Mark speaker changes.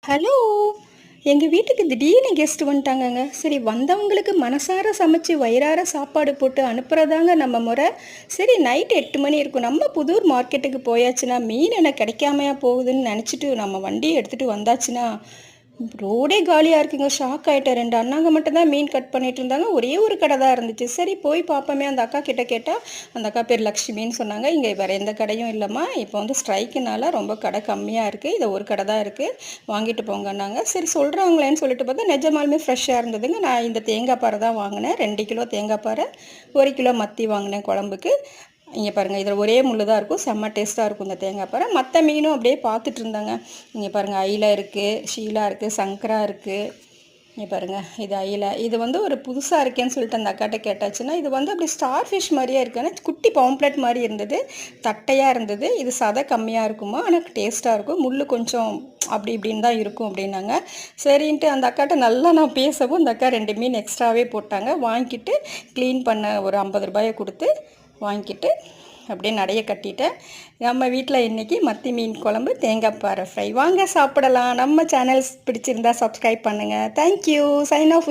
Speaker 1: Hello! எங்க வீட்டுக்கு திடீர்னு கெஸ்ட் வந்துட்டாங்கங்க. சரி வந்தவங்களுக்கு மனசார சமைச்சு, வயிறார சாப்பாடு போட்டு அனுப்புறதாங்க நம்ம முறை. சரி நைட் 8 மணி இருக்கும். நம்ம புதூர் மார்க்கெட்டுக்கு போயாச்சுன்னா, மீன் என்ன கிடைக்காமையா போகுதுன்னு நெனச்சுட்டு நம்ம வண்டிய எடுத்துட்டு வந்தாச்சுன்னா, ரோடே காலியா இருக்குங்க. ஷாக் ஆயிட்டேன். 2 அண்ணாங்க மட்டும் தான் மீன் கட் பண்ணிட்டு இருந்தாங்க. ஒரே ஒரு கடை தான் இருந்துச்சு. சரி போய் பார்ப்போமே அந்த அக்கா கிட்ட கேட்டா, அந்த அக்கா பேர் லக்ஷ்மின்னு சொன்னாங்க. இங்க வேற எந்த கடையும் இல்லம்மா. இப்போ வந்து ஸ்ட்ரைக்குனால ரொம்ப கடை கம்மியா இருக்கு. இது ஒரு கடை தான் இருக்கு. வாங்கிட்டு போங்கன்னாங்க. சரி சொல்றாங்களேன்னு சொல்லிட்டு பார்த்தா, நிஜமாலுமே ஃப்ரெஷ்ஷா இருந்ததுங்க. நான் இந்த தேங்காய் பாறை தான் வாங்கினேன். 2 கிலோ தேங்காய் பாறை, 1 கிலோ மத்தி வாங்கினேன் குழம்புக்கு. இங்கே பாருங்கள், இதில் ஒரே முள்ளு தான் இருக்கும். செம்ம டேஸ்ட்டாக இருக்கும் இந்த தேங்காய் பாறை. மற்ற மீனும் அப்படியே பார்த்துட்டு இருந்தாங்க. இங்கே பாருங்கள், அயிலை இருக்குது, ஷீலா இருக்குது, சங்கரா இருக்குது. இங்கே பாருங்கள், இது அயிலை. இது வந்து ஒரு புதுசாக இருக்கேன்னு சொல்லிட்டு அந்த அக்காட்ட கேட்டாச்சுன்னா, இது வந்து அப்படி ஸ்டார் ஃபிஷ் மாதிரியே இருக்குன்னு குட்டி பாம்ப்ளெட் மாதிரி இருந்தது. தட்டையாக இருந்தது. இது சதை கம்மியாக இருக்குமா, ஆனால் டேஸ்ட்டாக இருக்கும். முள் கொஞ்சம் அப்படி இப்படின்னு தான் இருக்கும் அப்படின்னாங்க. சரின்ட்டு அந்த அக்காட்ட நல்லா நான் பேசவும் அந்த அக்கா 2 மீன் எக்ஸ்ட்ராவே போட்டாங்க. வாங்கிட்டு க்ளீன் பண்ண ஒரு 50 ரூபாயை கொடுத்து வாங்கிட்டு அப்படியே நடைய கட்டிட்டேன். நம்ம வீட்டில் இன்றைக்கி மத்தி மீன் குழம்பு, தேங்காய் பாறை ஃப்ரை. வாங்க சாப்பிடலாம். நம்ம சேனல்ஸ் பிடிச்சிருந்தா சப்ஸ்கிரைப் பண்ணுங்கள். தேங்க்யூ. Sign of.